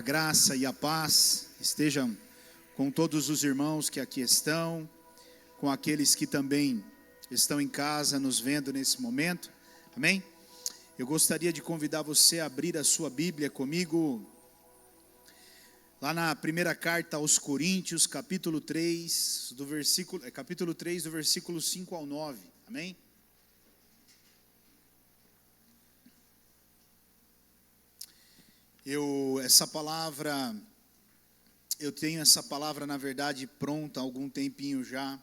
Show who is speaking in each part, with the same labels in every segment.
Speaker 1: A graça e a paz estejam com todos os irmãos que aqui estão, com aqueles que também estão em casa nos vendo nesse momento, amém? Eu gostaria de convidar você a abrir a sua Bíblia comigo, lá na primeira carta aos Coríntios, capítulo 3, do versículo 5 ao 9, amém? Eu tenho essa palavra, na verdade, pronta há algum tempinho já.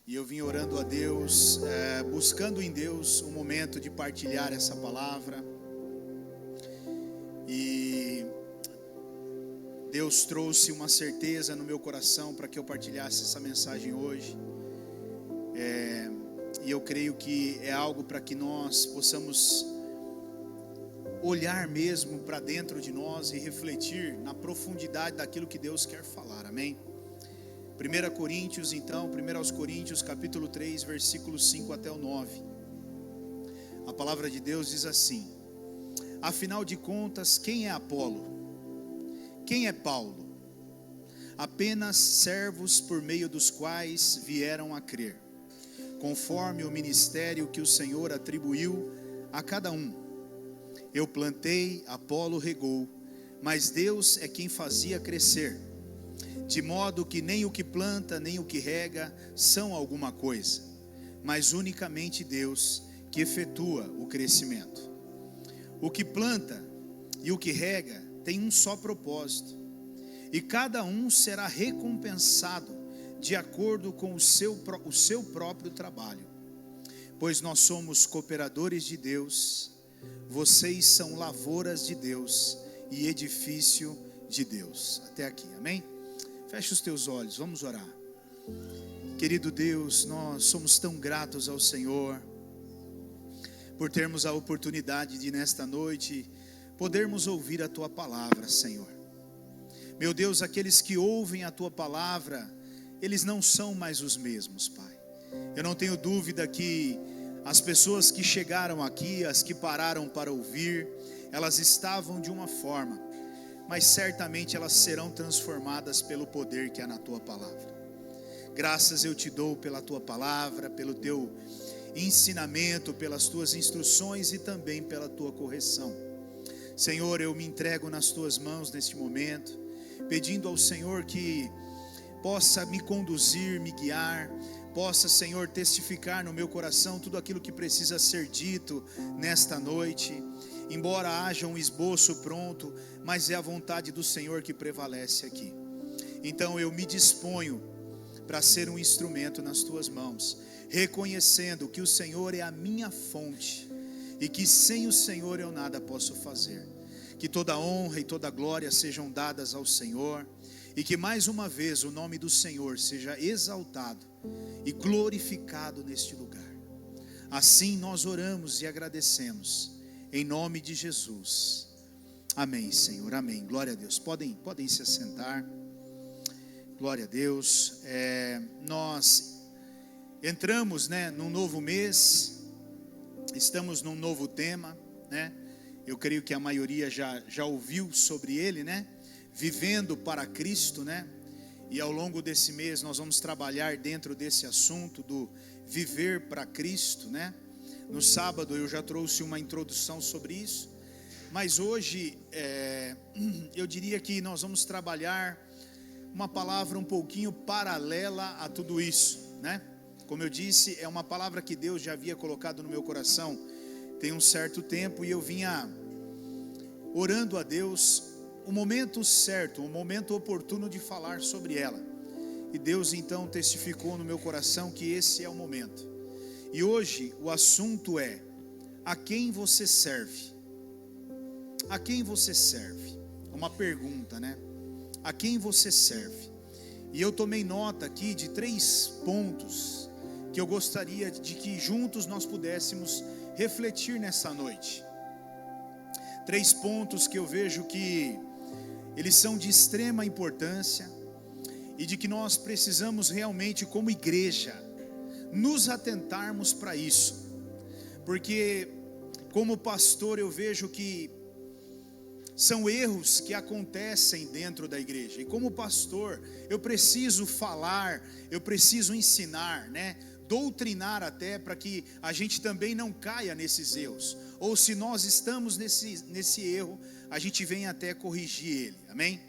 Speaker 1: E eu vim orando a Deus, buscando em Deus um momento de partilhar essa palavra. E Deus trouxe uma certeza no meu coração para que eu partilhasse essa mensagem hoje. E eu creio que é algo para que nós possamos olhar mesmo para dentro de nós e refletir na profundidade daquilo que Deus quer falar, amém? 1 aos Coríntios, capítulo 3, versículos 5 até o 9. A palavra de Deus diz assim: afinal de contas, quem é Apolo? Quem é Paulo? Apenas servos por meio dos quais vieram a crer, conforme o ministério que o Senhor atribuiu a cada um. Eu plantei, Apolo regou, mas Deus é quem fazia crescer, de modo que nem o que planta, nem o que rega são alguma coisa, mas unicamente Deus que efetua o crescimento. O que planta e o que rega tem um só propósito, e cada um será recompensado de acordo com o seu próprio trabalho, pois nós somos cooperadores de Deus. Vocês são lavouras de Deus e edifício de Deus. Até aqui, amém? Feche os teus olhos, vamos orar. Querido Deus, nós somos tão gratos ao Senhor por termos a oportunidade de nesta noite podermos ouvir a Tua palavra, Senhor. Meu Deus, aqueles que ouvem a Tua palavra, eles não são mais os mesmos, Pai. Eu não tenho dúvida que as pessoas que chegaram aqui, as que pararam para ouvir, elas estavam de uma forma, mas certamente elas serão transformadas pelo poder que há na Tua palavra. Graças eu te dou pela Tua palavra, pelo Teu ensinamento, pelas Tuas instruções e também pela Tua correção. Senhor, eu me entrego nas Tuas mãos neste momento, pedindo ao Senhor que possa me conduzir, me guiar, possa, Senhor, testificar no meu coração tudo aquilo que precisa ser dito nesta noite. Embora haja um esboço pronto, mas é a vontade do Senhor que prevalece aqui. Então eu me disponho para ser um instrumento nas Tuas mãos, reconhecendo que o Senhor é a minha fonte e que sem o Senhor eu nada posso fazer. Que toda honra e toda glória sejam dadas ao Senhor e que mais uma vez o nome do Senhor seja exaltado e glorificado neste lugar. Assim nós oramos e agradecemos, em nome de Jesus. Amém, Senhor, amém. Glória a Deus. Podem se assentar. Glória a Deus. Nós entramos, num novo mês, estamos num novo tema, Eu creio que a maioria já ouviu sobre ele, Vivendo para Cristo, E ao longo desse mês nós vamos trabalhar dentro desse assunto do viver para Cristo, No sábado eu já trouxe uma introdução sobre isso, mas hoje eu diria que nós vamos trabalhar uma palavra um pouquinho paralela a tudo isso, Como eu disse, é uma palavra que Deus já havia colocado no meu coração tem um certo tempo, e eu vinha orando a Deus o momento certo, o momento oportuno de falar sobre ela. E Deus então testificou no meu coração que esse é o momento. E hoje o assunto é: a quem você serve? A quem você serve? É uma pergunta, A quem você serve? E eu tomei nota aqui de 3 pontos que eu gostaria de que juntos nós pudéssemos refletir nessa noite. 3 pontos que eu vejo que eles são de extrema importância e de que nós precisamos realmente, como igreja, nos atentarmos para isso, porque como pastor eu vejo que são erros que acontecem dentro da igreja. E como pastor, eu preciso falar, eu preciso ensinar, né? Doutrinar até, para que a gente também não caia nesses erros. Ou se nós estamos nesse erro, a gente vem até corrigir ele, amém?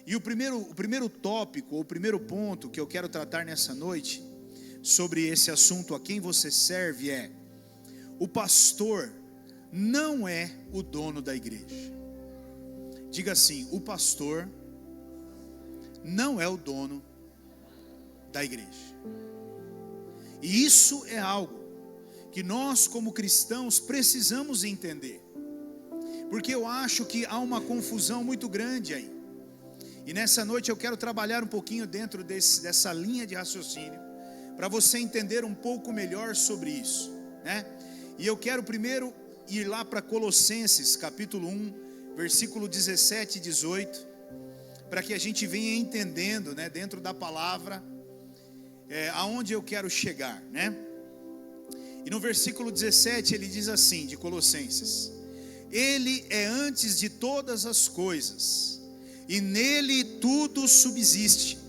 Speaker 1: E o primeiro tópico, ou o primeiro ponto que eu quero tratar nessa noite, sobre esse assunto, a quem você serve, é: o pastor não é o dono da igreja. Diga assim: o pastor não é o dono da igreja. E isso é algo que nós como cristãos precisamos entender, porque eu acho que há uma confusão muito grande aí. E nessa noite eu quero trabalhar um pouquinho dentro dessa linha de raciocínio, para você entender um pouco melhor sobre isso, né? E eu quero primeiro ir lá para Colossenses capítulo 1, versículo 17 e 18, para que a gente venha entendendo, né, dentro da palavra, aonde eu quero chegar, né? E no versículo 17 ele diz assim, de Colossenses: Ele é antes de todas as coisas, e nele tudo subsiste.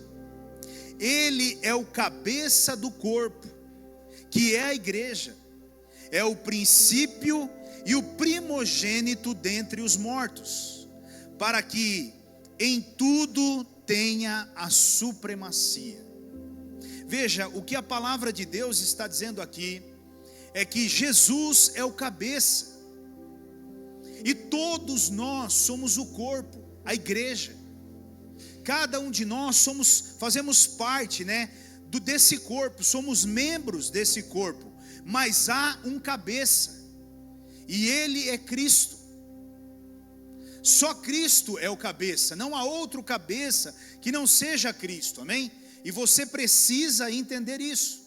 Speaker 1: Ele é o cabeça do corpo, que é a igreja. É o princípio e o primogênito dentre os mortos, para que em tudo tenha a supremacia. Veja, o que a palavra de Deus está dizendo aqui é que Jesus é o cabeça, e todos nós somos o corpo, a igreja. Cada um de nós fazemos parte, né, desse corpo, somos membros desse corpo, mas há um cabeça, e ele é Cristo. Só Cristo é o cabeça, não há outro cabeça que não seja Cristo, amém? E você precisa entender isso,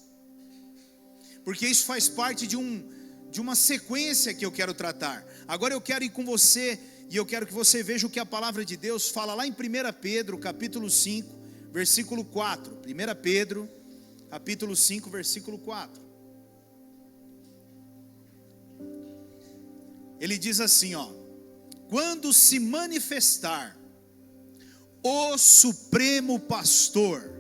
Speaker 1: porque isso faz parte de uma sequência que eu quero tratar. Agora eu quero ir com você, e eu quero que você veja o que a palavra de Deus fala lá em 1 Pedro, capítulo 5, versículo 4. 1 Pedro, capítulo 5, versículo 4. Ele diz assim, ó: quando se manifestar o Supremo Pastor,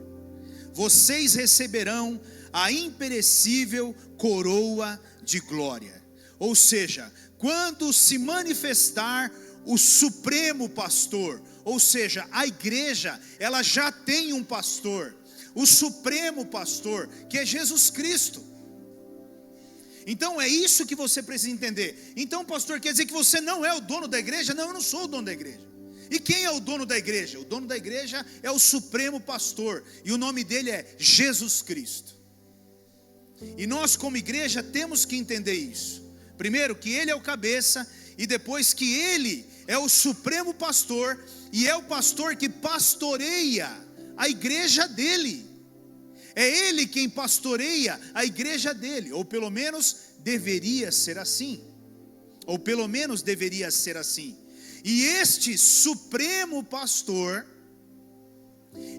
Speaker 1: vocês receberão a imperecível coroa de glória. Ou seja, quando se manifestar o Supremo Pastor, ou seja, a igreja, ela já tem um pastor, o Supremo Pastor, que é Jesus Cristo. Então é isso que você precisa entender. Então, pastor, quer dizer que você não é o dono da igreja? Não, eu não sou o dono da igreja. E quem é o dono da igreja? O dono da igreja é o Supremo Pastor, e o nome dele é Jesus Cristo. E nós como igreja temos que entender isso. Primeiro, que ele é o cabeça, e depois que ele é o Supremo Pastor, e é o pastor que pastoreia a igreja dele. É ele quem pastoreia a igreja dele, ou pelo menos deveria ser assim. Ou pelo menos deveria ser assim. E este Supremo Pastor,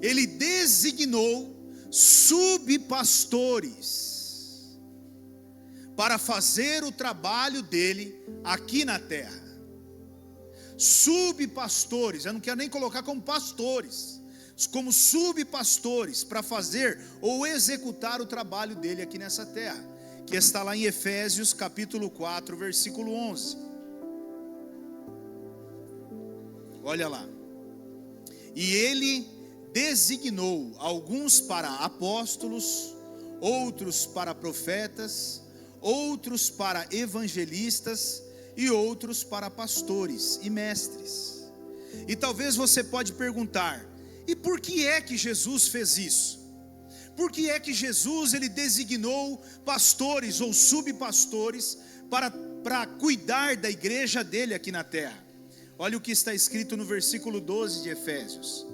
Speaker 1: ele designou subpastores para fazer o trabalho dele aqui na terra. Subpastores, eu não quero nem colocar como pastores, como subpastores, para fazer ou executar o trabalho dele aqui nessa terra, que está lá em Efésios capítulo 4, versículo 11. Olha lá: e ele designou alguns para apóstolos, outros para profetas, outros para evangelistas e outros para pastores e mestres. E talvez você pode perguntar: e por que é que Jesus fez isso? Por que é que Jesus ele designou pastores ou subpastores para cuidar da igreja dele aqui na terra? Olha o que está escrito no versículo 12 de Efésios: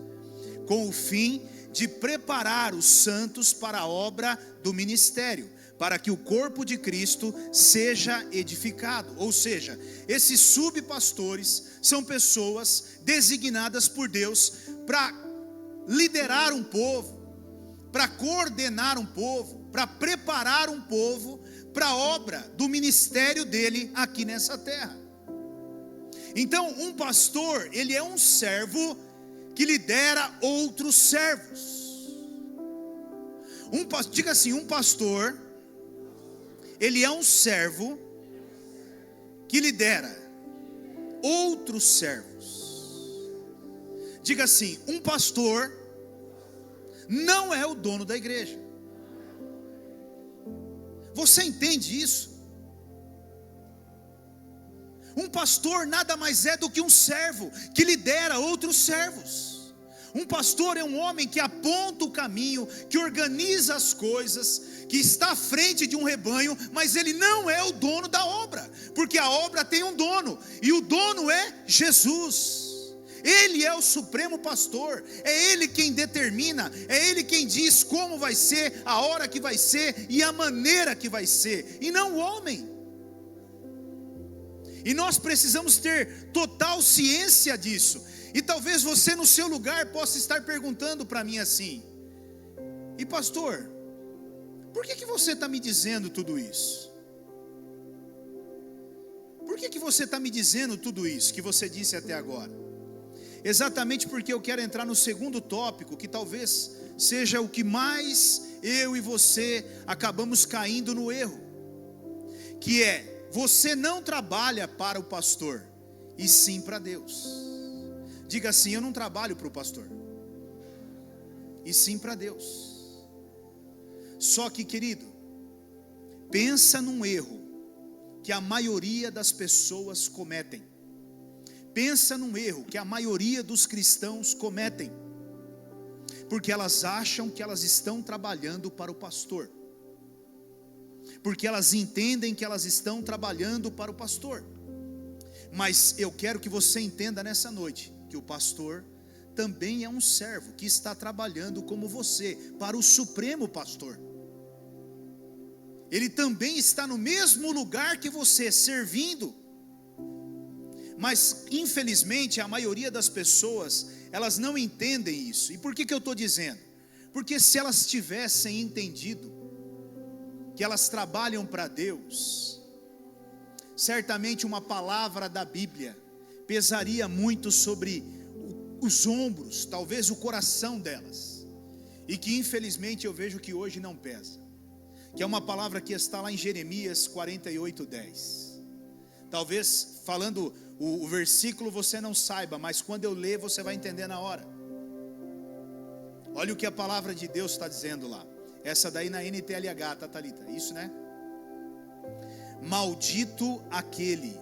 Speaker 1: com o fim de preparar os santos para a obra do ministério, para que o corpo de Cristo seja edificado. Ou seja, esses subpastores são pessoas designadas por Deus para liderar um povo, para coordenar um povo, para preparar um povo para a obra do ministério dele aqui nessa terra. Então, um pastor, ele é um servo que lidera outros servos. Diga assim, um pastor, ele é um servo que lidera outros servos. Diga assim, um pastor não é o dono da igreja. Você entende isso? Um pastor nada mais é do que um servo que lidera outros servos. Um pastor é um homem que aponta o caminho, que organiza as coisas, que está à frente de um rebanho, mas ele não é o dono da obra, porque a obra tem um dono, e o dono é Jesus. Ele é o supremo pastor, é Ele quem determina, é Ele quem diz como vai ser, a hora que vai ser e a maneira que vai ser, e não o homem. E nós precisamos ter total ciência disso. E talvez você no seu lugar possa estar perguntando para mim assim: e pastor, por que você está me dizendo tudo isso? Por que você está me dizendo tudo isso que você disse até agora? Exatamente porque eu quero entrar no segundo tópico, que talvez seja o que mais eu e você acabamos caindo no erro, que é: você não trabalha para o pastor, e sim para Deus. Diga assim: eu não trabalho para o pastor, e sim para Deus. Só que, querido, pensa num erro que a maioria das pessoas cometem. Pensa num erro que a maioria dos cristãos cometem, porque elas acham que elas estão trabalhando para o pastor, porque elas entendem que elas estão trabalhando para o pastor. Mas eu quero que você entenda nessa noite que o pastor também é um servo que está trabalhando como você para o supremo pastor. Ele também está no mesmo lugar que você, servindo. Mas infelizmente a maioria das pessoas, elas não entendem isso. E por que eu estou dizendo? Porque se elas tivessem entendido que elas trabalham para Deus, certamente uma palavra da Bíblia pesaria muito sobre os ombros, talvez o coração delas, e que infelizmente eu vejo que hoje não pesa, que é uma palavra que está lá em Jeremias 48:10. Talvez falando o versículo você não saiba, mas quando eu ler você vai entender na hora. Olha o que a palavra de Deus está dizendo lá. Essa daí na NTLH, tá, Thalita? Isso, né? Maldito aquele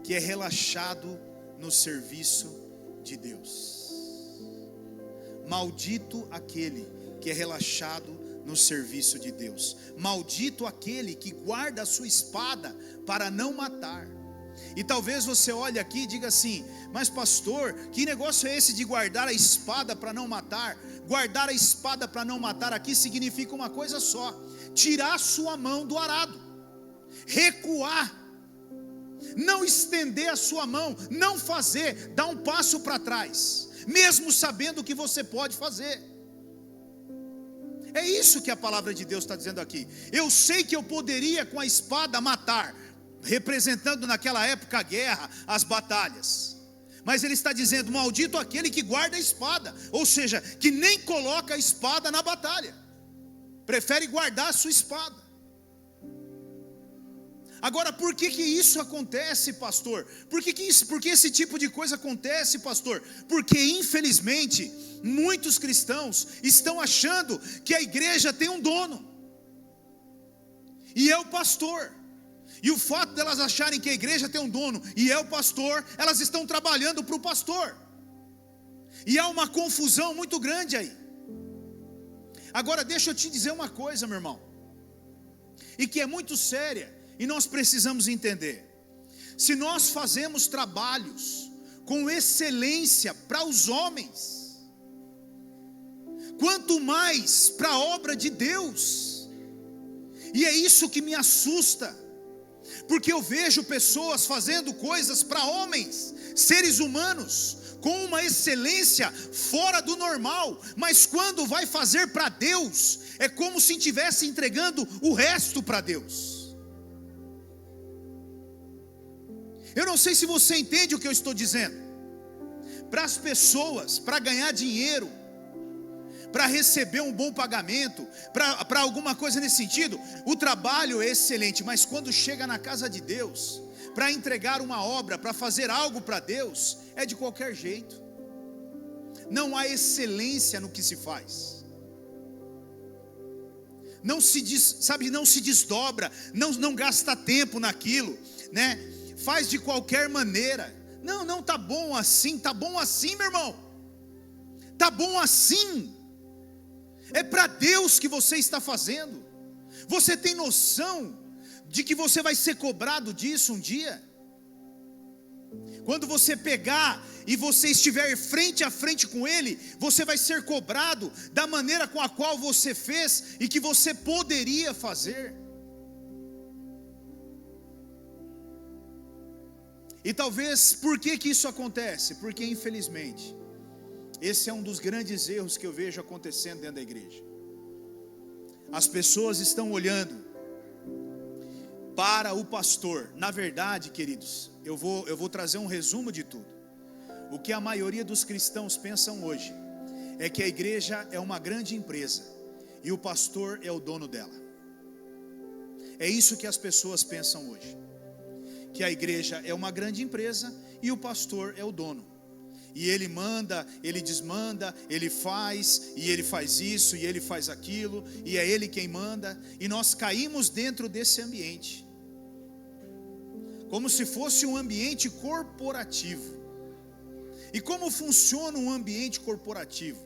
Speaker 1: que é relaxado no serviço de Deus. Maldito aquele que é relaxado no serviço de Deus. Maldito aquele que guarda a sua espada para não matar. E talvez você olhe aqui e diga assim: mas pastor, que negócio é esse de guardar a espada para não matar? Guardar a espada para não matar aqui significa uma coisa só: tirar sua mão do arado, recuar, não estender a sua mão, não fazer, dar um passo para trás, mesmo sabendo que você pode fazer. É isso que a palavra de Deus está dizendo aqui. Eu sei que eu poderia com a espada matar, representando naquela época a guerra, as batalhas, mas ele está dizendo: maldito aquele que guarda a espada, ou seja, que nem coloca a espada na batalha, prefere guardar a sua espada. Agora, por que isso acontece, pastor? Por que esse tipo de coisa acontece, pastor? Porque infelizmente muitos cristãos estão achando que a igreja tem um dono, e é o pastor. E o fato delas acharem que a igreja tem um dono e é o pastor, elas estão trabalhando para o pastor. E há uma confusão muito grande aí. Agora deixa eu te dizer uma coisa, meu irmão, e que é muito séria, e nós precisamos entender. Se nós fazemos trabalhos com excelência para os homens, quanto mais para a obra de Deus. E é isso que me assusta, porque eu vejo pessoas fazendo coisas para homens, seres humanos, com uma excelência fora do normal, mas quando vai fazer para Deus, é como se estivesse entregando o resto para Deus. Eu não sei se você entende o que eu estou dizendo. Para as pessoas, para ganhar dinheiro, para receber um bom pagamento, para alguma coisa nesse sentido, o trabalho é excelente, mas quando chega na casa de Deus, para entregar uma obra, para fazer algo para Deus, é de qualquer jeito. Não há excelência no que se faz. Não se desdobra, não gasta tempo naquilo, né? Faz de qualquer maneira. Não, tá bom assim, meu irmão. Tá bom assim. É para Deus que você está fazendo. Você tem noção de que você vai ser cobrado disso um dia? Quando você pegar e você estiver frente a frente com Ele, você vai ser cobrado da maneira com a qual você fez e que você poderia fazer. E talvez, por que isso acontece? Porque infelizmente, esse é um dos grandes erros que eu vejo acontecendo dentro da igreja. As pessoas estão olhando para o pastor. Na verdade, queridos, eu vou trazer um resumo de tudo. O que a maioria dos cristãos pensam hoje é que a igreja é uma grande empresa e o pastor é o dono dela. É isso que as pessoas pensam hoje, que a igreja é uma grande empresa e o pastor é o dono. E ele manda, ele desmanda, ele faz, e ele faz isso, e ele faz aquilo, e é ele quem manda, e nós caímos dentro desse ambiente, como se fosse um ambiente corporativo. E como funciona um ambiente corporativo?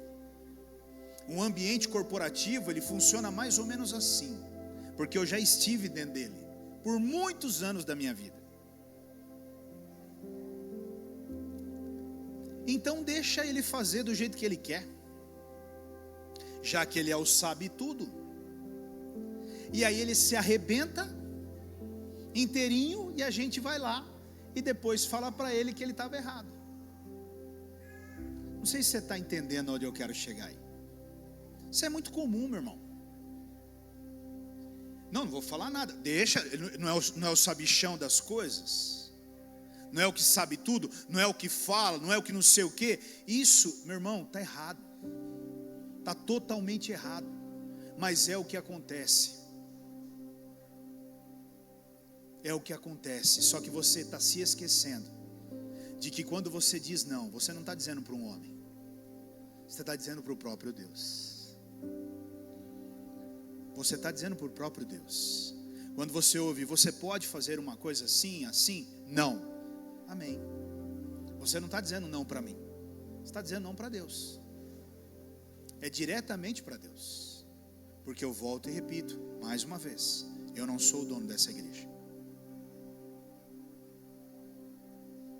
Speaker 1: Um ambiente corporativo, ele funciona mais ou menos assim, porque eu já estive dentro dele, por muitos anos da minha vida. Então deixa ele fazer do jeito que ele quer, já que ele é o sabe tudo. E aí ele se arrebenta inteirinho e a gente vai lá e depois fala para ele que ele estava errado. Não sei se você está entendendo onde eu quero chegar aí. Isso é muito comum, meu irmão. Não vou falar nada. Deixa, não é o sabichão das coisas. Não é o que sabe tudo, não é o que fala, não é o que não sei o que. Isso, meu irmão, está errado. Está totalmente errado. Mas é o que acontece. É o que acontece. Só que você está se esquecendo de que quando você diz não, você não está dizendo para um homem, você está dizendo para o próprio Deus. Você está dizendo para o próprio Deus. Quando você ouve, você pode fazer uma coisa assim, assim? Não. Amém. Você não está dizendo não para mim, você está dizendo não para Deus. É diretamente para Deus. Porque eu volto e repito mais uma vez, eu não sou o dono dessa igreja.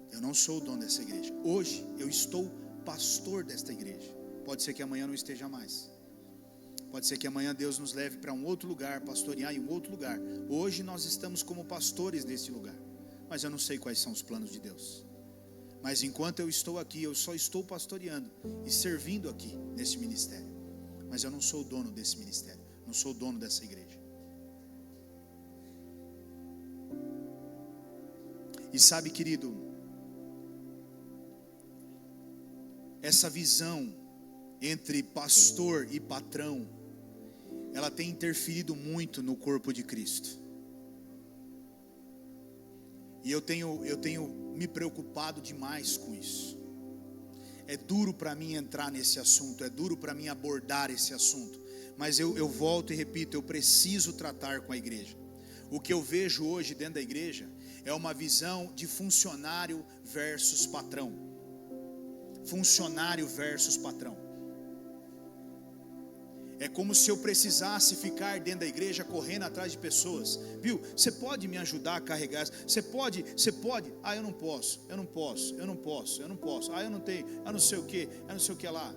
Speaker 1: Eu não sou o dono dessa igreja. Hoje eu estou pastor desta igreja. Pode ser que amanhã não esteja mais. Pode ser que amanhã Deus nos leve para um outro lugar, pastorear em um outro lugar. Hoje nós estamos como pastores deste lugar, mas eu não sei quais são os planos de Deus. Mas enquanto eu estou aqui, eu só estou pastoreando e servindo aqui nesse ministério. Mas eu não sou o dono desse ministério, não sou o dono dessa igreja. E sabe, querido, essa visão entre pastor e patrão, ela tem interferido muito no corpo de Cristo. E eu tenho me preocupado demais com isso. É duro para mim entrar nesse assunto, é duro para mim abordar esse assunto, mas eu volto e repito, eu preciso tratar com a igreja. O que eu vejo hoje dentro da igreja é uma visão de funcionário versus patrão. Funcionário versus patrão. É como se eu precisasse ficar dentro da igreja correndo atrás de pessoas. Viu? Você pode me ajudar a carregar? Você pode? Ah, eu não posso. Ah, eu não tenho. Eu não sei o que lá.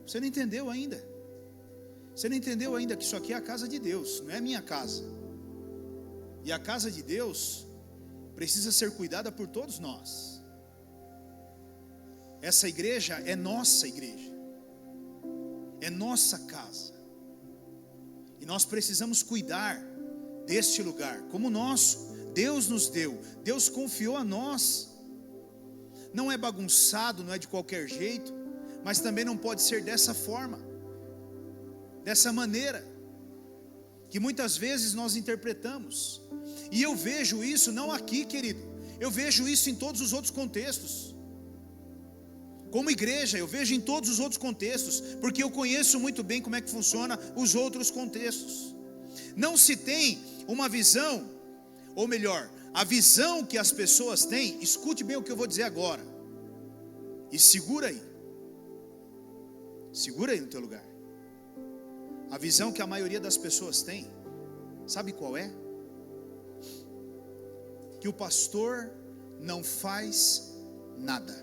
Speaker 1: Você não entendeu ainda. Você não entendeu ainda que isso aqui é a casa de Deus, não é a minha casa. E a casa de Deus precisa ser cuidada por todos nós. Essa igreja é nossa igreja. É nossa casa. E nós precisamos cuidar deste lugar como nosso, Deus nos deu, Deus confiou a nós. Não é bagunçado, não é de qualquer jeito, mas também não pode ser dessa forma, dessa maneira, que muitas vezes nós interpretamos. E eu vejo isso não aqui, querido, eu vejo isso em todos os outros contextos. Como igreja, eu vejo em todos os outros contextos, porque eu conheço muito bem como é que funciona os outros contextos. Não se tem uma visão, ou melhor, a visão que as pessoas têm, escute bem o que eu vou dizer agora, e segura aí no teu lugar. A visão que a maioria das pessoas tem, sabe qual é? Que o pastor não faz nada.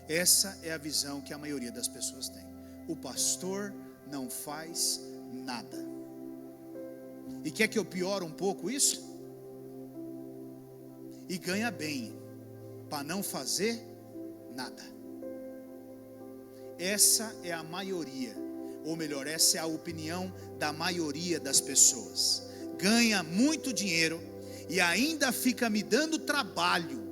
Speaker 1: Essa é a visão que a maioria das pessoas tem. O pastor não faz nada. E quer que eu piore um pouco isso? E ganha bem para não fazer nada. Essa é a maioria, ou melhor, essa é a opinião da maioria das pessoas. Ganha muito dinheiro e ainda fica me dando trabalho.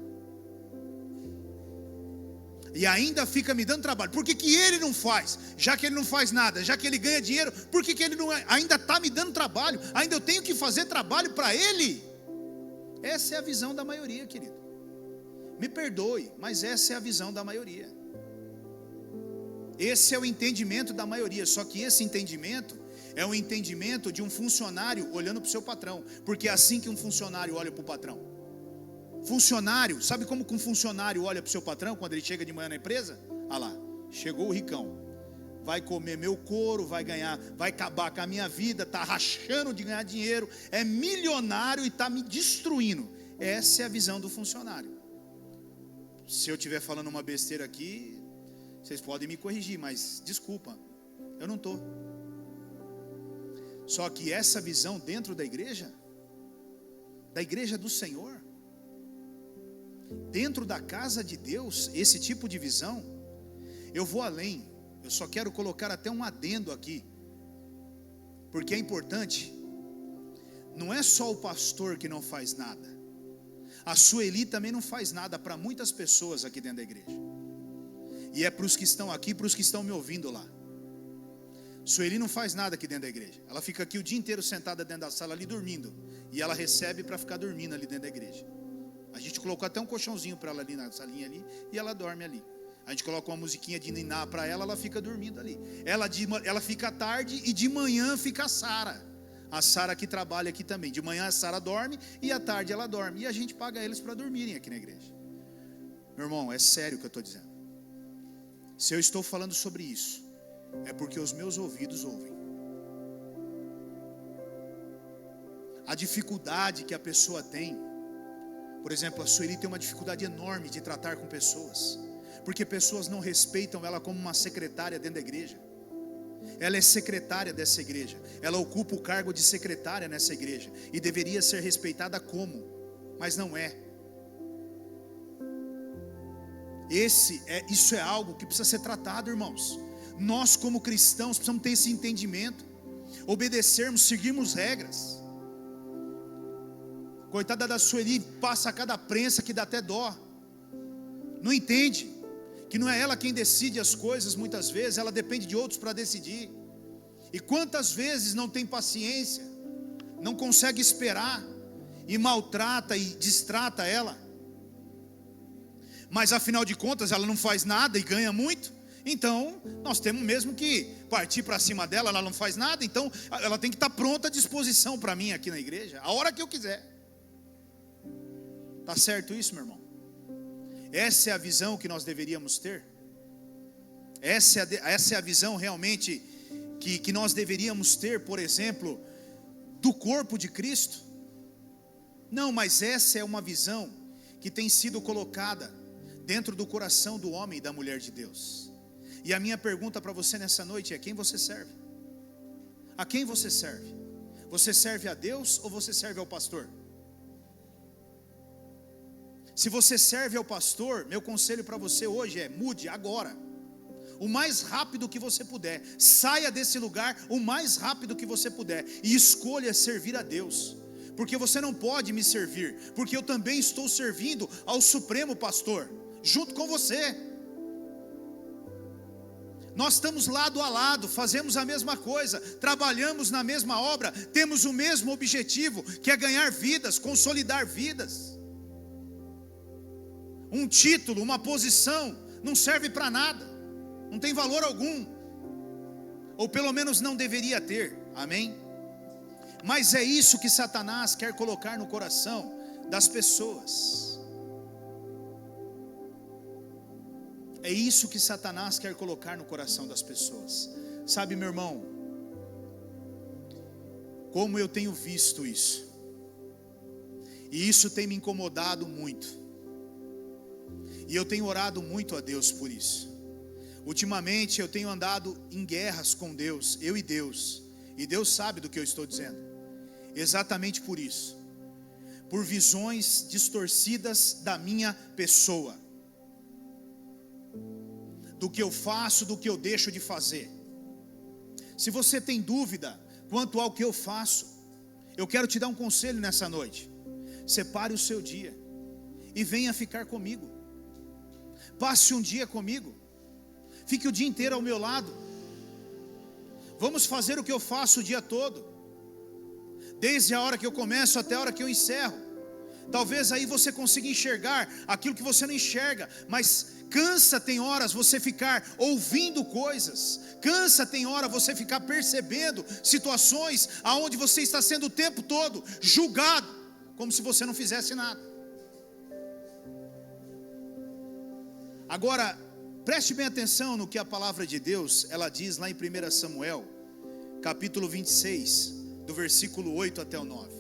Speaker 1: Por que ele não faz? Já que ele não faz nada, já que ele ganha dinheiro, por que ele não ainda está me dando trabalho? Ainda eu tenho que fazer trabalho para ele? Essa é a visão da maioria, querido. Me perdoe, mas essa é a visão da maioria. Esse é o entendimento da maioria. Só que esse entendimento é o entendimento de um funcionário olhando para o seu patrão, porque é assim que um funcionário olha para o patrão. Funcionário, sabe como que um funcionário olha para o seu patrão quando ele chega de manhã na empresa? Ah lá, chegou o ricão, vai comer meu couro, vai ganhar, vai acabar com a minha vida, está rachando de ganhar dinheiro, é milionário e está me destruindo. Essa é a visão do funcionário. Se eu estiver falando uma besteira aqui, vocês podem me corrigir, mas desculpa, eu não estou. Só que essa visão dentro da igreja do Senhor, dentro da casa de Deus, esse tipo de visão, eu vou além, eu só quero colocar até um adendo aqui, porque é importante. Não é só o pastor que não faz nada, a Sueli também não faz nada para muitas pessoas aqui dentro da igreja, e é para os que estão aqui, para os que estão me ouvindo lá. Sueli não faz nada aqui dentro da igreja, ela fica aqui o dia inteiro sentada dentro da sala ali dormindo, e ela recebe para ficar dormindo ali dentro da igreja. A gente colocou até um colchãozinho para ela ali na salinha ali, e ela dorme ali. A gente coloca uma musiquinha de niná para ela, ela fica dormindo ali. Ela fica à tarde e de manhã fica a Sara. A Sara que trabalha aqui também. De manhã a Sara dorme e à tarde ela dorme. E a gente paga eles para dormirem aqui na igreja. Meu irmão, é sério o que eu estou dizendo. Se eu estou falando sobre isso, é porque os meus ouvidos ouvem. A dificuldade que a pessoa tem, por exemplo, a Sueli tem uma dificuldade enorme de tratar com pessoas, porque pessoas não respeitam ela como uma secretária dentro da igreja. Ela é secretária dessa igreja, ela ocupa o cargo de secretária nessa igreja, e deveria ser respeitada como, mas não é. Isso é algo que precisa ser tratado, irmãos. Nós como cristãos precisamos ter esse entendimento, obedecermos, seguirmos regras. Coitada da Sueli, passa cada prensa que dá até dó. Não entende que não é ela quem decide as coisas. Muitas vezes ela depende de outros para decidir. E quantas vezes não tem paciência, não consegue esperar, e maltrata e distrata ela. Mas afinal de contas ela não faz nada e ganha muito. Então nós temos mesmo que partir para cima dela. Ela não faz nada, então ela tem que estar pronta à disposição para mim aqui na igreja, a hora que eu quiser. Está certo isso, meu irmão? Essa é a visão que nós deveríamos ter. Essa é a visão realmente que nós deveríamos ter, por exemplo, do corpo de Cristo. Não, mas essa é uma visão que tem sido colocada dentro do coração do homem e da mulher de Deus. E a minha pergunta para você nessa noite é: quem você serve? A quem você serve? Você serve a Deus ou você serve ao pastor? Se você serve ao pastor, meu conselho para você hoje é: mude agora. o mais rápido que você puder. Saia desse lugar o mais rápido que você puder e escolha servir a Deus. Porque você não pode me servir, porque eu também estou servindo ao Supremo Pastor, junto com você. Nós estamos lado a lado, fazemos a mesma coisa, trabalhamos na mesma obra, temos o mesmo objetivo, que é ganhar vidas, consolidar vidas. Um título, uma posição, não serve para nada, não tem valor algum, ou pelo menos não deveria ter, amém? Mas é isso que Satanás quer colocar no coração das pessoas. É isso que Satanás quer colocar no coração das pessoas. Sabe, meu irmão, como eu tenho visto isso, e isso tem me incomodado muito, e eu tenho orado muito a Deus por isso. Ultimamente eu tenho andado em guerras com Deus, eu e Deus sabe do que eu estou dizendo, exatamente por isso, por visões distorcidas da minha pessoa, do que eu faço, do que eu deixo de fazer. Se você tem dúvida quanto ao que eu faço, eu quero te dar um conselho nessa noite. Separe o seu dia e venha ficar comigo. Passe um dia comigo, fique o dia inteiro ao meu lado. Vamos fazer o que eu faço o dia todo, desde a hora que eu começo até a hora que eu encerro. Talvez aí você consiga enxergar aquilo que você não enxerga, mas cansa tem horas você ficar ouvindo coisas, cansa tem hora você ficar percebendo situações aonde você está sendo o tempo todo julgado, como se você não fizesse nada. Agora, preste bem atenção no que a palavra de Deus, ela diz lá em 1 Samuel, capítulo 26, do versículo 8 até o 9.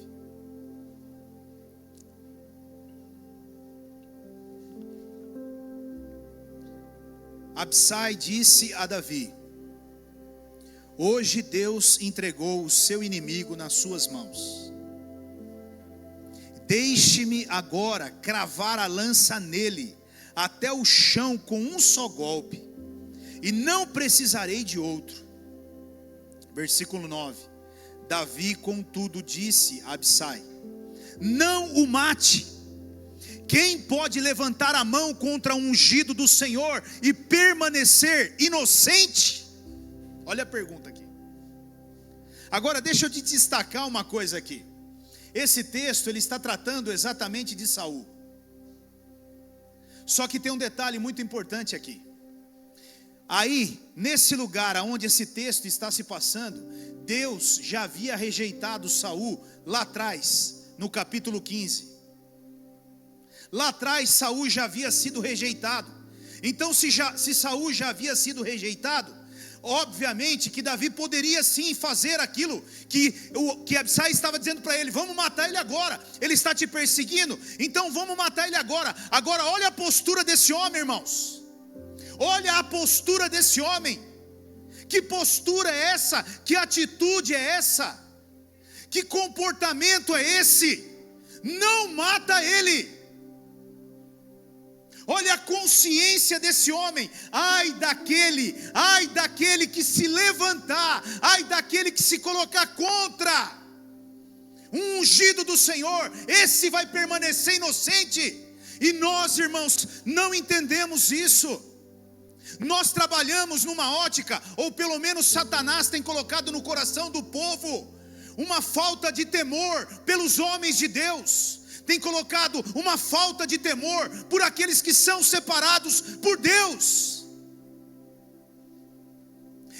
Speaker 1: Absai disse a Davi: hoje Deus entregou o seu inimigo nas suas mãos. Deixe-me agora cravar a lança nele, até o chão com um só golpe, e não precisarei de outro. Versículo 9. Davi, contudo, disse a Absai: não o mate. Quem pode levantar a mão contra o ungido do Senhor e permanecer inocente? Olha a pergunta aqui. Agora deixa eu te destacar uma coisa aqui. Esse texto ele está tratando exatamente de Saul. Só que tem um detalhe muito importante aqui. Aí, nesse lugar onde esse texto está se passando, Deus já havia rejeitado Saul lá atrás, no capítulo 15. Lá atrás Saul já havia sido rejeitado. Então se Saul já havia sido rejeitado, obviamente que Davi poderia sim fazer aquilo que Absai estava dizendo para ele: vamos matar ele agora, ele está te perseguindo, então vamos matar ele agora. Agora olha a postura desse homem, irmãos, olha a postura desse homem. Que postura é essa? Que atitude é essa? Que comportamento é esse? Não mata ele. Olha a consciência desse homem. Ai daquele que se levantar, ai daquele que se colocar contra um ungido do Senhor, esse vai permanecer inocente. E nós, irmãos, não entendemos isso. Nós trabalhamos numa ótica, ou pelo menos Satanás tem colocado no coração do povo uma falta de temor pelos homens de Deus, tem colocado uma falta de temor por aqueles que são separados por Deus.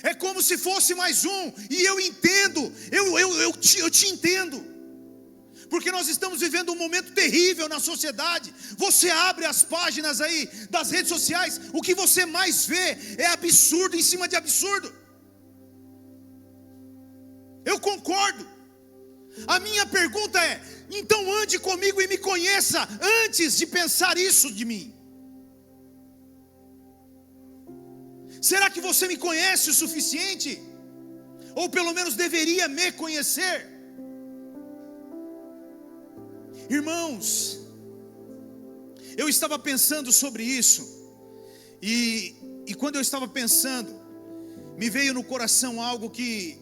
Speaker 1: É como se fosse mais um, e eu entendo, eu te entendo, porque nós estamos vivendo um momento terrível na sociedade. Você abre as páginas aí das redes sociais, o que você mais vê é absurdo em cima de absurdo. Eu concordo. A minha pergunta é: então ande comigo e me conheça antes de pensar isso de mim. Será que você me conhece o suficiente? Ou pelo menos deveria me conhecer? Irmãos, eu estava pensando sobre isso, e E quando eu estava pensando, me veio no coração algo que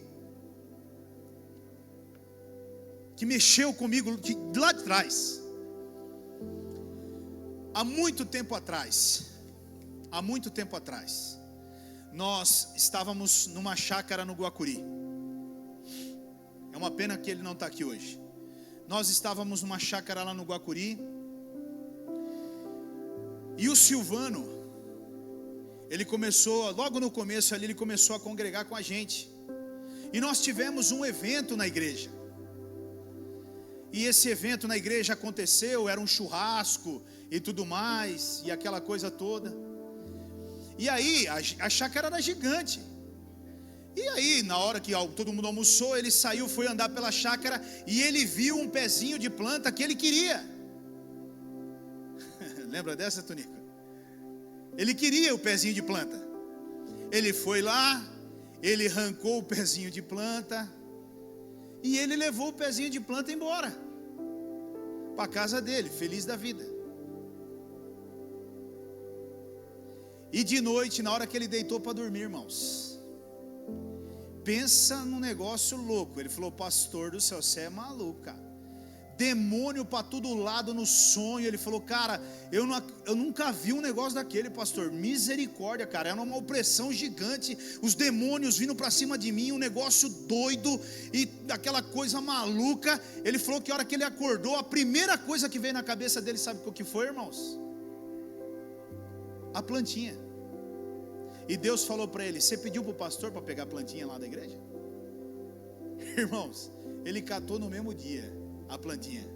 Speaker 1: mexeu comigo lá de trás. Há muito tempo atrás, nós estávamos numa chácara no Guacuri. É uma pena que ele não está aqui hoje. Nós estávamos numa chácara lá no Guacuri, e o Silvano, ele começou, logo no começo ali, ele começou a congregar com a gente. E nós tivemos um evento na igreja. E esse evento na igreja aconteceu, era um churrasco e tudo mais, e aquela coisa toda. E aí, a chácara era gigante. E aí, na hora que todo mundo almoçou, ele saiu, foi andar pela chácara, e ele viu um pezinho de planta que ele queria. Lembra dessa, Tonico? Ele queria o pezinho de planta. Ele foi lá, ele arrancou o pezinho de planta, e ele levou o pezinho de planta embora para a casa dele, feliz da vida. E de noite, na hora que ele deitou para dormir, irmãos, pensa num negócio louco. Ele falou: pastor do céu, você é maluco, cara. Demônio para todo lado no sonho. Ele falou: cara, eu nunca vi um negócio daquele, pastor. Misericórdia, cara, era uma opressão gigante, os demônios vindo para cima de mim, um negócio doido e aquela coisa maluca. Ele falou que a hora que ele acordou, a primeira coisa que veio na cabeça dele, sabe o que foi, irmãos? A plantinha. E Deus falou para ele: você pediu para o pastor para pegar a plantinha lá da igreja? Irmãos, ele catou no mesmo dia a plantinha.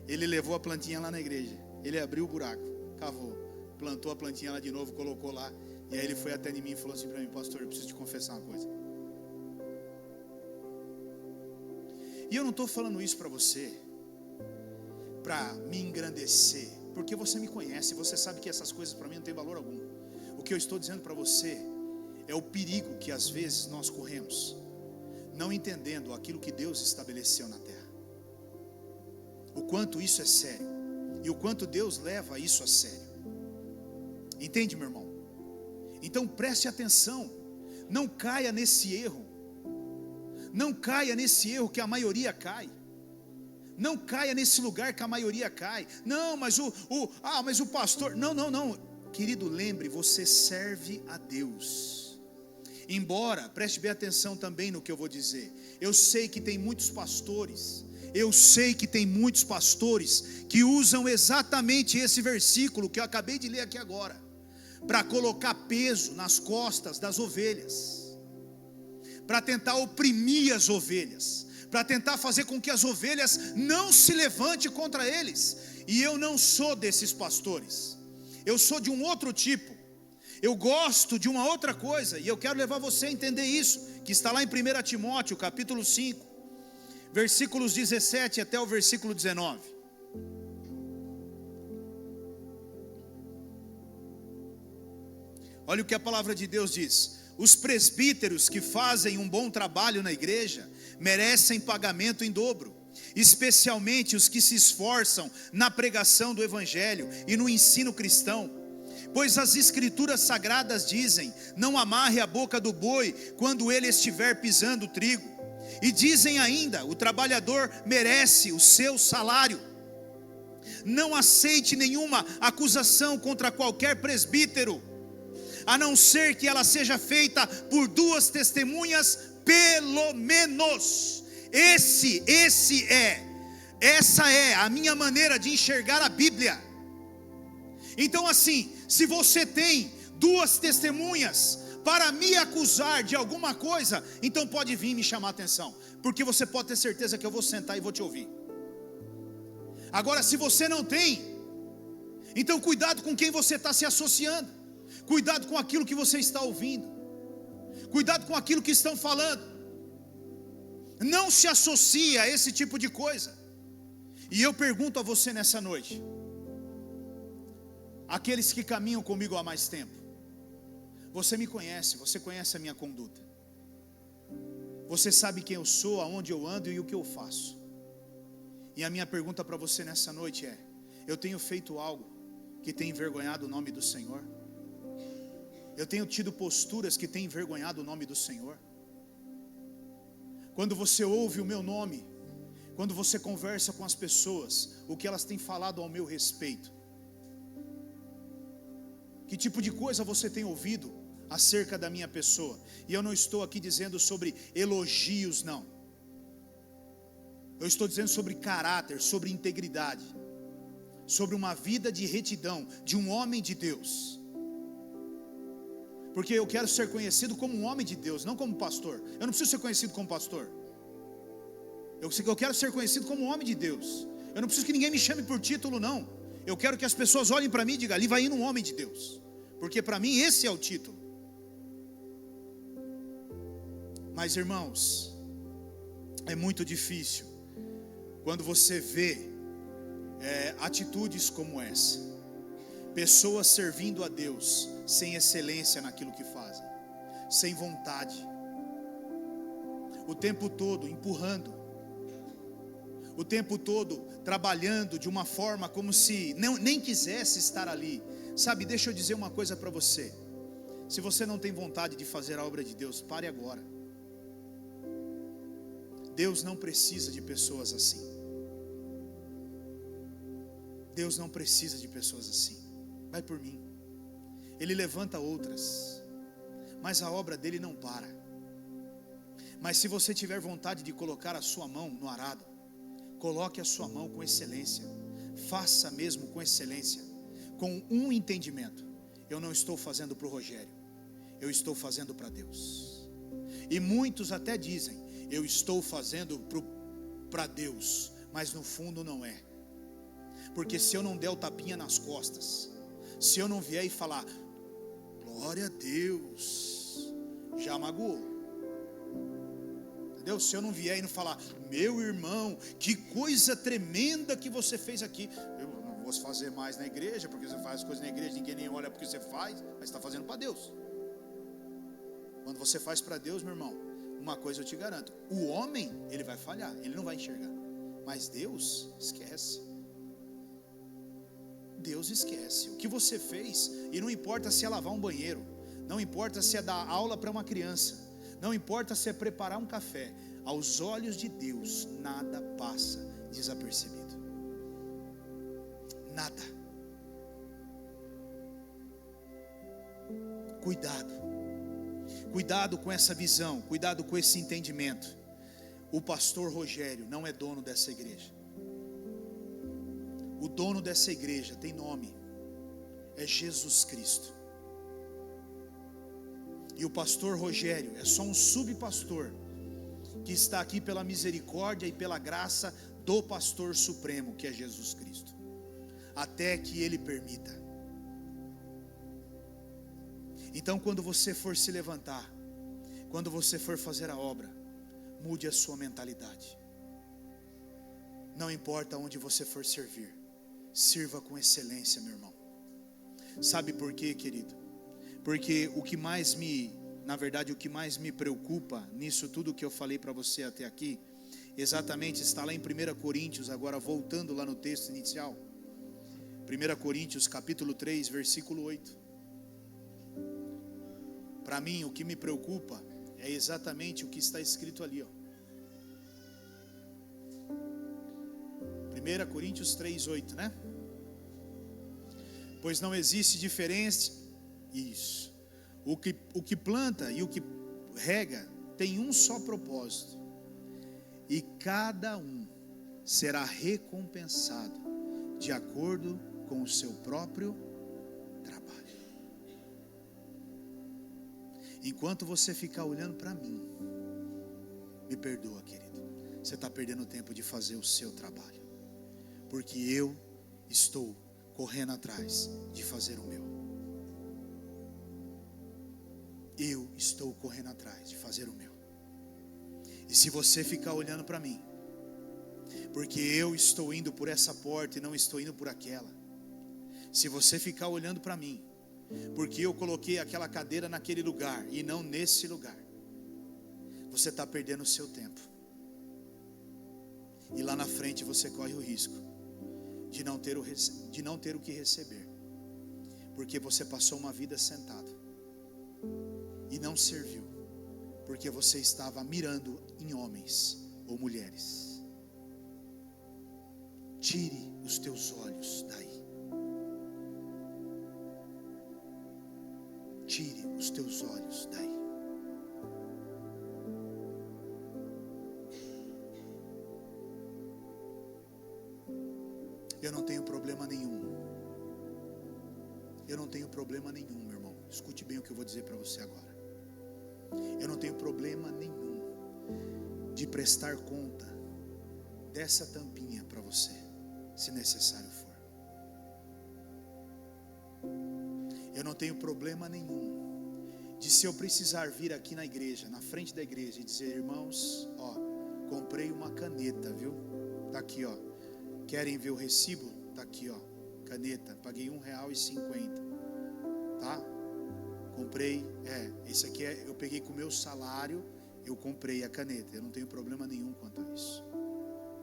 Speaker 1: Ele levou a plantinha lá na igreja. Ele abriu o buraco, cavou, plantou a plantinha lá de novo, colocou lá. E aí ele foi até em mim e falou assim para mim: pastor, eu preciso te confessar uma coisa. E eu não estou falando isso para você para me engrandecer, porque você me conhece, você sabe que essas coisas para mim não tem valor algum. O que eu estou dizendo para você é o perigo que às vezes nós corremos, não entendendo aquilo que Deus estabeleceu na terra. O quanto isso é sério, e o quanto Deus leva isso a sério. Entende, meu irmão? Então preste atenção, não caia nesse erro. Não caia nesse erro que a maioria cai. Não caia nesse lugar que a maioria cai. Não, mas mas o pastor. Não. Querido, lembre, você serve a Deus. Embora, preste bem atenção também no que eu vou dizer. Eu sei que tem muitos pastores que usam exatamente esse versículo que eu acabei de ler aqui agora, para colocar peso nas costas das ovelhas, para tentar oprimir as ovelhas, para tentar fazer com que as ovelhas não se levantem contra eles. E eu não sou desses pastores, eu sou de um outro tipo, eu gosto de uma outra coisa, e eu quero levar você a entender isso, que está lá em 1 Timóteo, capítulo 5, versículos 17 até o versículo 19. Olha o que a palavra de Deus diz: os presbíteros que fazem um bom trabalho na igreja merecem pagamento em dobro, especialmente os que se esforçam na pregação do evangelho e no ensino cristão. Pois as escrituras sagradas dizem: não amarre a boca do boi quando ele estiver pisando trigo. E dizem ainda: o trabalhador merece o seu salário. Não aceite nenhuma acusação contra qualquer presbítero, a não ser que ela seja feita por 2 testemunhas, pelo menos. Essa é a minha maneira de enxergar a Bíblia. Então, assim, se você tem 2 testemunhas para me acusar de alguma coisa, então pode vir me chamar a atenção, porque você pode ter certeza que eu vou sentar e vou te ouvir. Agora, se você não tem, então cuidado com quem você está se associando, cuidado com aquilo que você está ouvindo, cuidado com aquilo que estão falando. Não se associe a esse tipo de coisa. E eu pergunto a você nessa noite, aqueles que caminham comigo há mais tempo, você me conhece, você conhece a minha conduta, você sabe quem eu sou, aonde eu ando e o que eu faço. E a minha pergunta para você nessa noite é: eu tenho feito algo que tem envergonhado o nome do Senhor? Eu tenho tido posturas que têm envergonhado o nome do Senhor. Quando você ouve o meu nome, quando você conversa com as pessoas, o que elas têm falado ao meu respeito, que tipo de coisa você tem ouvido acerca da minha pessoa? E eu não estou aqui dizendo sobre elogios, não. Eu estou dizendo sobre caráter, sobre integridade, sobre uma vida de retidão, de um homem de Deus. Porque eu quero ser conhecido como um homem de Deus, não como pastor. Eu não preciso ser conhecido como pastor. Eu quero ser conhecido como um homem de Deus. Eu não preciso que ninguém me chame por título, não. Eu quero que as pessoas olhem para mim e digam: ali vai indo um homem de Deus. Porque para mim esse é o título. Mas irmãos, é muito difícil quando você vê atitudes como essa. Pessoas servindo a Deus sem excelência naquilo que fazem, sem vontade, o tempo todo empurrando, o tempo todo trabalhando de uma forma como se nem quisesse estar ali. Sabe, deixa eu dizer uma coisa para você: se você não tem vontade de fazer a obra de Deus, pare agora. Deus não precisa de pessoas assim. Deus não precisa de pessoas assim. Vai por mim. Ele levanta outras, mas a obra dele não para. Mas se você tiver vontade de colocar a sua mão no arado, coloque a sua mão com excelência. Faça mesmo com excelência, com um entendimento: eu não estou fazendo para o Rogério, eu estou fazendo para Deus. E muitos até dizem: eu estou fazendo para Deus, mas no fundo não é. Porque se eu não der o tapinha nas costas, se eu não vier e falar glória a Deus, já magoou, entendeu? Se eu não vier e não falar: meu irmão, que coisa tremenda que você fez aqui. Eu não vou fazer mais na igreja, porque você faz coisas na igreja, ninguém nem olha porque você faz, mas está fazendo para Deus. Quando você faz para Deus, meu irmão, uma coisa eu te garanto: o homem, ele vai falhar, ele não vai enxergar, mas Deus, esquece. Deus esquece o que você fez. E não importa se é lavar um banheiro, não importa se é dar aula para uma criança, não importa se é preparar um café. Aos olhos de Deus, nada passa desapercebido. Nada. Cuidado com essa visão, cuidado com esse entendimento. O pastor Rogério não é dono dessa igreja. O dono dessa igreja tem nome, é Jesus Cristo. E o pastor Rogério é só um subpastor que está aqui pela misericórdia e pela graça do pastor supremo, que é Jesus Cristo, até que ele permita. Então, quando você for se levantar, quando você for fazer a obra, mude a sua mentalidade. Não importa onde você for servir, sirva com excelência, meu irmão. Sabe por quê, querido? Porque o que mais me preocupa nisso tudo que eu falei para você até aqui, exatamente está lá em 1 Coríntios, agora voltando lá no texto inicial. 1 Coríntios capítulo 3, versículo 8. Para mim, o que me preocupa é exatamente o que está escrito ali, ó. 1 Coríntios 3, 8, né? Pois não existe diferença. Isso. O que planta e o que rega tem um só propósito, e cada um será recompensado de acordo com o seu próprio trabalho. Enquanto você ficar olhando para mim, me perdoa, querido, você está perdendo tempo de fazer o seu trabalho, porque eu estou correndo atrás de fazer o meu. Eu estou correndo atrás de fazer o meu. E se você ficar olhando para mim, porque eu estou indo por essa porta e não estou indo por aquela, se você ficar olhando para mim, porque eu coloquei aquela cadeira naquele lugar e não nesse lugar, você está perdendo o seu tempo. E lá na frente você corre o risco de não ter o que receber, porque você passou uma vida sentado. e não serviu, porque você estava mirando em homens ou mulheres. Tire os teus olhos daí. Tire os teus olhos daí. Eu não tenho problema nenhum. Eu não tenho problema nenhum, meu irmão. Escute bem o que eu vou dizer para você agora. Eu não tenho problema nenhum de prestar conta dessa tampinha para você, se necessário for. Eu não tenho problema nenhum de, se eu precisar vir aqui na igreja, na frente da igreja, e dizer: irmãos, ó, comprei uma caneta, viu? Tá aqui, ó. Querem ver o recibo? Tá aqui, ó. Caneta, paguei R$1,50, tá? Comprei, esse aqui eu peguei com o meu salário, eu comprei a caneta. Eu não tenho problema nenhum quanto a isso.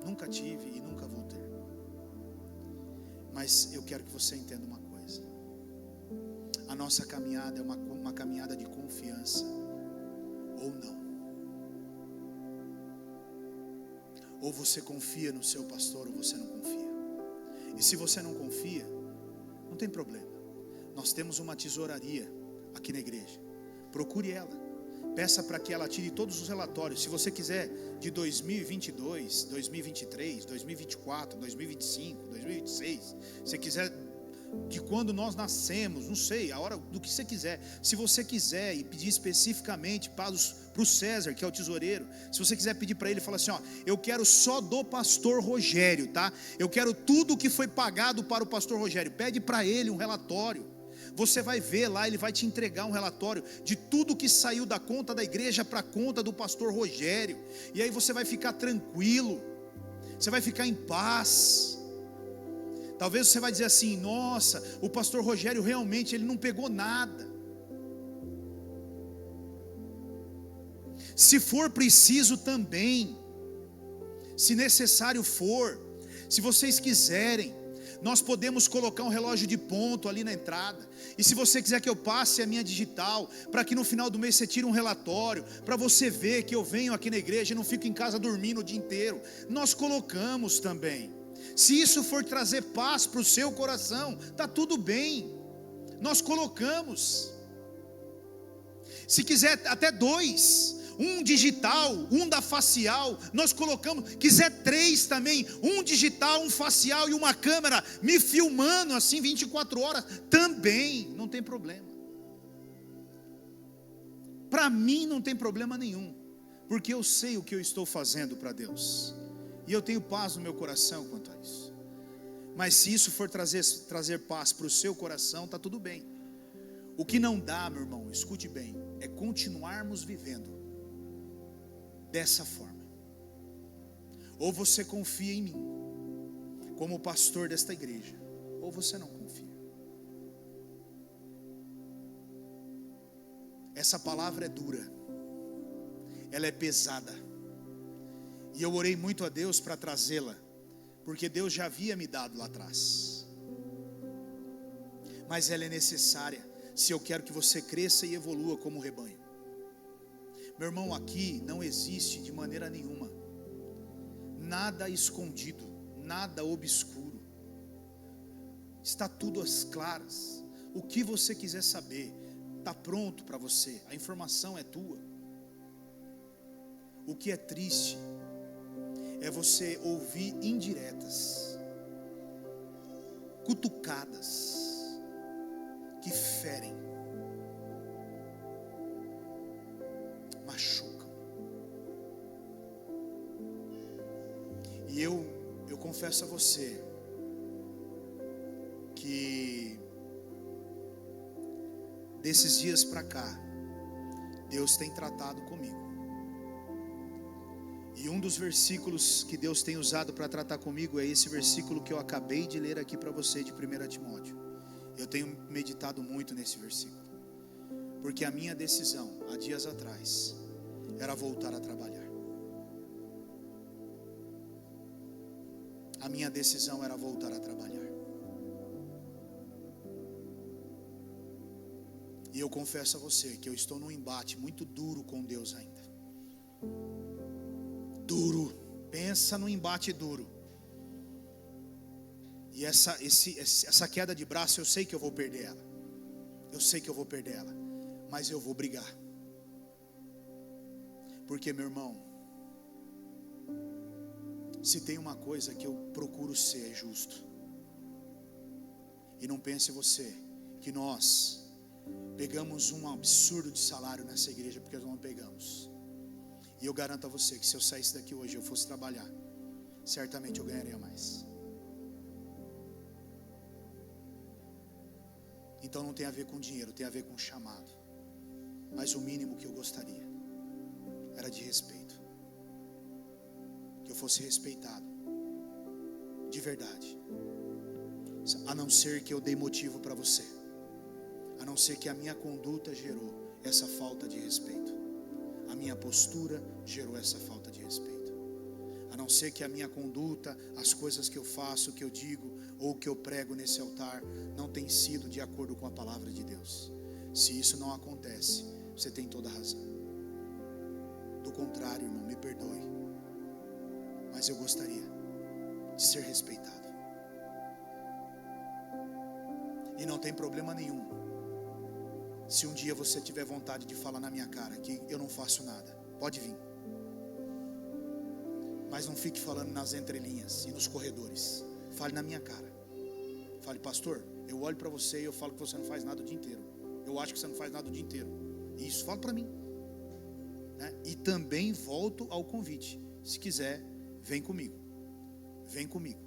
Speaker 1: Nunca tive e nunca vou ter. Mas eu quero que você entenda uma coisa. A nossa caminhada é uma caminhada de confiança ou não. Ou você confia no seu pastor ou você não confia. E se você não confia, não tem problema. Nós temos uma tesouraria aqui na igreja. Procure ela. Peça para que ela tire todos os relatórios. Se você quiser de 2022, 2023, 2024, 2025, 2026, se você quiser de quando nós nascemos, não sei, a hora do que você quiser. Se você quiser e pedir especificamente para o César, que é o tesoureiro, se você quiser pedir para ele, fala assim: ó, eu quero só do pastor Rogério, tá? Eu quero tudo que foi pagado para o pastor Rogério. Pede para ele um relatório. Você vai ver lá, ele vai te entregar um relatório de tudo que saiu da conta da igreja para a conta do pastor Rogério. E aí você vai ficar tranquilo, você vai ficar em paz. Talvez você vai dizer assim: nossa, o pastor Rogério realmente ele não pegou nada. Se for preciso também, se necessário for, se vocês quiserem, nós podemos colocar um relógio de ponto ali na entrada. E se você quiser que eu passe a minha digital, para que no final do mês você tire um relatório, para você ver que eu venho aqui na igreja e não fico em casa dormindo o dia inteiro, nós colocamos também. Se isso for trazer paz para o seu coração, está tudo bem, nós colocamos. Se quiser até 2, um digital, um da facial, nós colocamos. Quiser 3 também, um digital, um facial e uma câmera me filmando assim 24 horas, também, não tem problema. Para mim não tem problema nenhum, porque eu sei o que eu estou fazendo para Deus, e eu tenho paz no meu coração quanto a isso. Mas se isso for trazer paz para o seu coração, está tudo bem. O que não dá, meu irmão, escute bem, é continuarmos vivendo dessa forma. Ou você confia em mim como pastor desta igreja, ou você não confia. Essa palavra é dura, ela é pesada, e eu orei muito a Deus para trazê-la, porque Deus já havia me dado lá atrás, mas ela é necessária se eu quero que você cresça e evolua como rebanho. Meu irmão, aqui não existe de maneira nenhuma nada escondido, nada obscuro, está tudo às claras. O que você quiser saber está pronto para você, a informação é tua. O que é triste é você ouvir indiretas, cutucadas, que ferem, machucam. E eu confesso a você que desses dias para cá, Deus tem tratado comigo. E um dos versículos que Deus tem usado para tratar comigo é esse versículo que eu acabei de ler aqui para você, de 1 Timóteo. Eu tenho meditado muito nesse versículo, porque a minha decisão, há dias atrás, era voltar a trabalhar. A minha decisão era voltar a trabalhar. E eu confesso a você que eu estou num embate muito duro com Deus ainda. Duro. Pensa num embate duro. E essa queda de braço, eu sei que eu vou perder ela. Eu sei que eu vou perder ela. Mas eu vou brigar. Porque, meu irmão, se tem uma coisa que eu procuro ser, é justo. E não pense você que nós pegamos um absurdo de salário nessa igreja, porque nós não pegamos. E eu garanto a você que se eu saísse daqui hoje e eu fosse trabalhar, certamente eu ganharia mais. Então não tem a ver com dinheiro, tem a ver com chamado. Mas o mínimo que eu gostaria era de respeito. Que eu fosse respeitado de verdade. A não ser que eu dei motivo para você. A não ser que a minha conduta gerou essa falta de respeito. A minha postura gerou essa falta de respeito. A não ser que a minha conduta, as coisas que eu faço, o que eu digo, ou o que eu prego nesse altar, não tem sido de acordo com a palavra de Deus. Se isso não acontece, você tem toda a razão. Do contrário, irmão, me perdoe, mas eu gostaria de ser respeitado. E não tem problema nenhum se um dia você tiver vontade de falar na minha cara que eu não faço nada, pode vir. Mas não fique falando nas entrelinhas e nos corredores. Fale na minha cara. Fale, pastor, eu olho para você e eu falo que você não faz nada o dia inteiro. Eu acho que você não faz nada o dia inteiro. E isso fala para mim, né? E também volto ao convite. Se quiser, vem comigo. Vem comigo.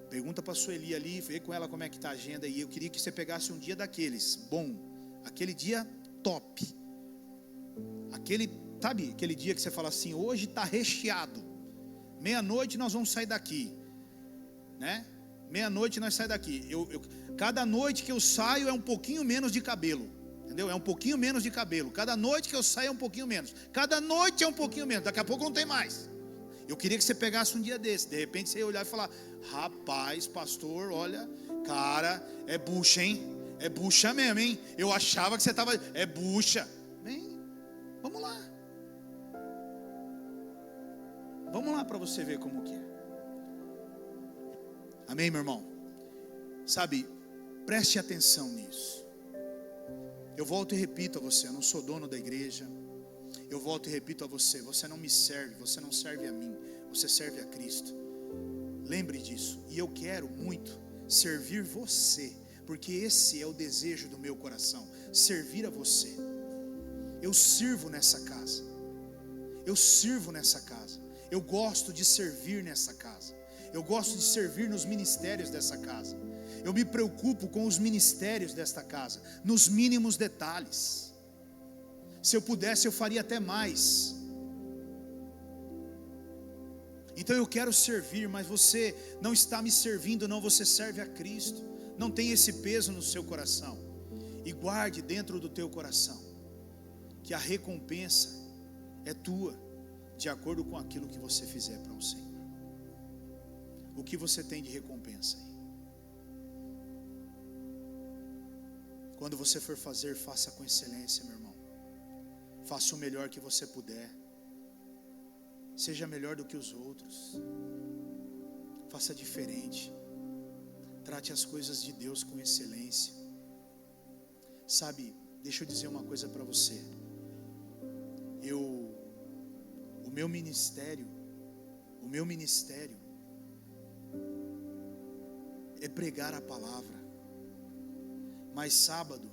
Speaker 1: Pergunta para a Sueli ali, vê com ela como é que está a agenda. E eu queria que você pegasse um dia daqueles, bom. Aquele dia top. Sabe, aquele dia que você fala assim, hoje está recheado. Meia-noite nós vamos sair daqui, né? Meia-noite nós saímos daqui. Cada noite que eu saio é um pouquinho menos de cabelo, entendeu? É um pouquinho menos de cabelo. Cada noite que eu saio é um pouquinho menos. Cada noite é um pouquinho menos. Daqui a pouco não tem mais. Eu queria que você pegasse um dia desse. De repente você ia olhar e falar, rapaz, pastor, olha, cara, é bucha, hein? É bucha mesmo, hein? Eu achava que você estava... É bucha. Vem, vamos lá. Vamos lá para você ver como que é. Amém, meu irmão? Sabe, preste atenção nisso. Eu volto e repito a você, eu não sou dono da igreja. Eu volto e repito a você, você não me serve, você não serve a mim, você serve a Cristo. Lembre disso. E eu quero muito servir você, porque esse é o desejo do meu coração, servir a você. Eu sirvo nessa casa. Eu sirvo nessa casa. Eu gosto de servir nessa casa. Eu gosto de servir nos ministérios dessa casa. Eu me preocupo com os ministérios desta casa, nos mínimos detalhes. Se eu pudesse, eu faria até mais. Então eu quero servir, mas você não está me servindo, não, você serve a Cristo. Não tem esse peso no seu coração. E guarde dentro do teu coração que a recompensa é tua, de acordo com aquilo que você fizer para o Senhor. O que você tem de recompensa aí? Quando você for fazer, faça com excelência, meu irmão. Faça o melhor que você puder. Seja melhor do que os outros. Faça diferente. Trate as coisas de Deus com excelência. Sabe, deixa eu dizer uma coisa para você. O meu ministério é pregar a palavra. Mas sábado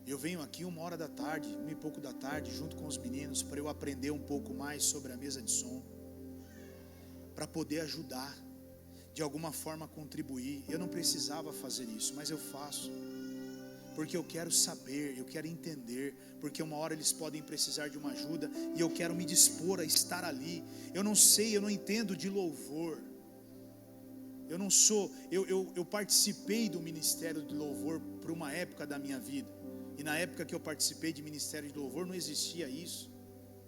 Speaker 1: eu venho aqui 1h da tarde, 1 e pouco da tarde, junto com os meninos, para eu aprender um pouco mais sobre a mesa de som, para poder ajudar, de alguma forma contribuir. Eu não precisava fazer isso, mas eu faço, porque eu quero saber, eu quero entender, porque uma hora eles podem precisar de uma ajuda, e eu quero me dispor a estar ali. Eu não sei, eu não entendo de louvor. Eu participei do ministério de louvor por uma época da minha vida. E na época que eu participei de ministério de louvor não existia isso,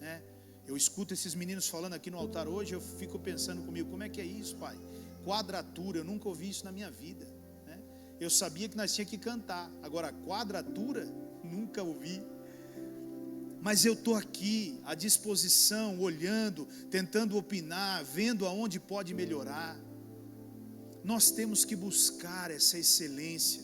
Speaker 1: né? Eu escuto esses meninos falando aqui no altar hoje, eu fico pensando comigo, como é que é isso, pai? Quadratura, eu nunca ouvi isso na minha vida, né? Eu sabia que nós tínhamos que cantar. Agora, quadratura, nunca ouvi. Mas eu estou aqui à disposição, olhando, tentando opinar, vendo aonde pode melhorar. Nós temos que buscar essa excelência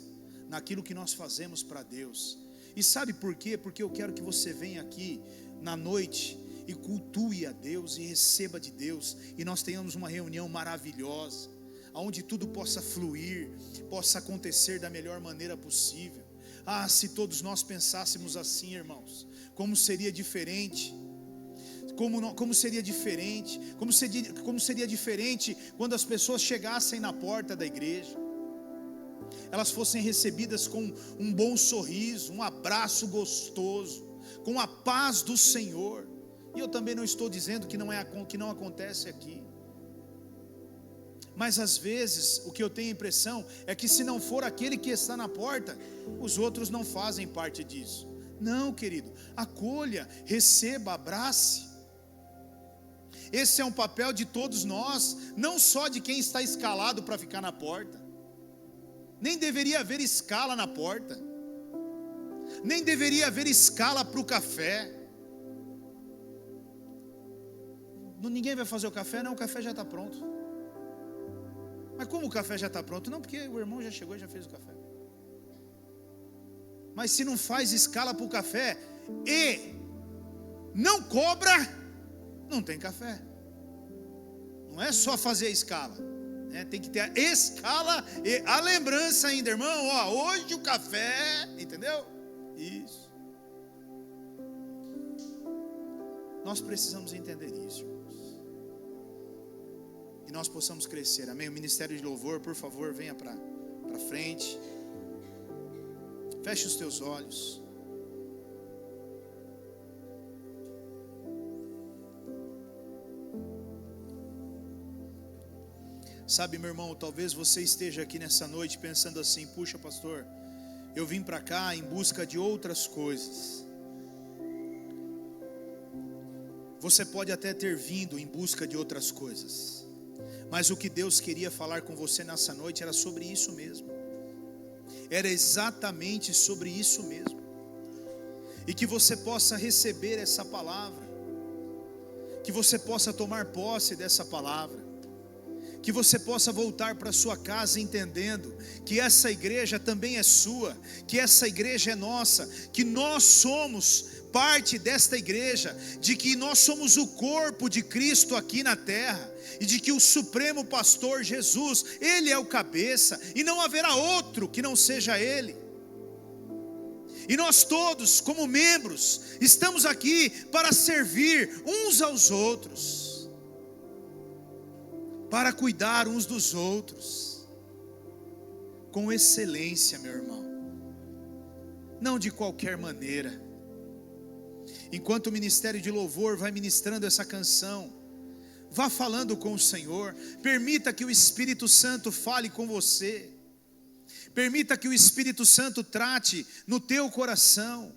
Speaker 1: naquilo que nós fazemos para Deus. E sabe por quê? Porque eu quero que você venha aqui na noite e cultue a Deus e receba de Deus, e nós tenhamos uma reunião maravilhosa, onde tudo possa fluir, possa acontecer da melhor maneira possível. Ah, se todos nós pensássemos assim, irmãos, como seria diferente, como seria diferente quando as pessoas chegassem na porta da igreja, elas fossem recebidas com um bom sorriso, um abraço gostoso, com a paz do Senhor. E eu também não estou dizendo que não acontece aqui, mas às vezes o que eu tenho a impressão é que se não for aquele que está na porta, os outros não fazem parte disso. Não, querido, acolha, receba, abrace. Esse é um papel de todos nós, não só de quem está escalado para ficar na porta. Nem deveria haver escala na porta, nem deveria haver escala para o café. Ninguém vai fazer o café? Não, o café já está pronto. Mas como o café já está pronto? Não, porque o irmão já chegou e já fez o café. Mas se não faz escala para o café e não cobra, não tem café. Não é só fazer a escala, né? Tem que ter a escala e a lembrança ainda, irmão. Ó, hoje o café, entendeu? Isso. Nós precisamos entender isso, irmãos, e nós possamos crescer, amém? O ministério de louvor, por favor, venha para frente. Feche os teus olhos. Sabe, meu irmão, talvez você esteja aqui nessa noite pensando assim: puxa, pastor, eu vim para cá em busca de outras coisas. Você pode até ter vindo em busca de outras coisas, mas o que Deus queria falar com você nessa noite era sobre isso mesmo. Era exatamente sobre isso mesmo. E que você possa receber essa palavra, que você possa tomar posse dessa palavra, que você possa voltar para sua casa entendendo que essa igreja também é sua, que essa igreja é nossa, que nós somos parte desta igreja, de que nós somos o corpo de Cristo aqui na terra, e de que o supremo pastor Jesus, Ele é o cabeça, e não haverá outro que não seja Ele. E nós todos, como membros, estamos aqui para servir uns aos outros, para cuidar uns dos outros, com excelência, meu irmão, não de qualquer maneira. Enquanto o ministério de louvor vai ministrando essa canção, vá falando com o Senhor, permita que o Espírito Santo fale com você, permita que o Espírito Santo trate no teu coração.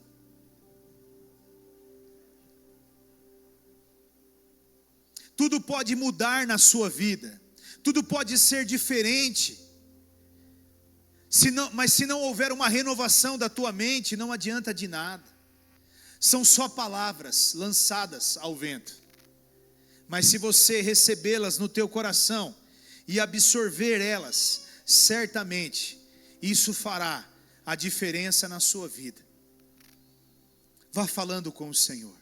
Speaker 1: Tudo pode mudar na sua vida, tudo pode ser diferente, mas se não houver uma renovação da tua mente, não adianta de nada. São só palavras lançadas ao vento, mas se você recebê-las no teu coração e absorver elas, certamente isso fará a diferença na sua vida. Vá falando com o Senhor.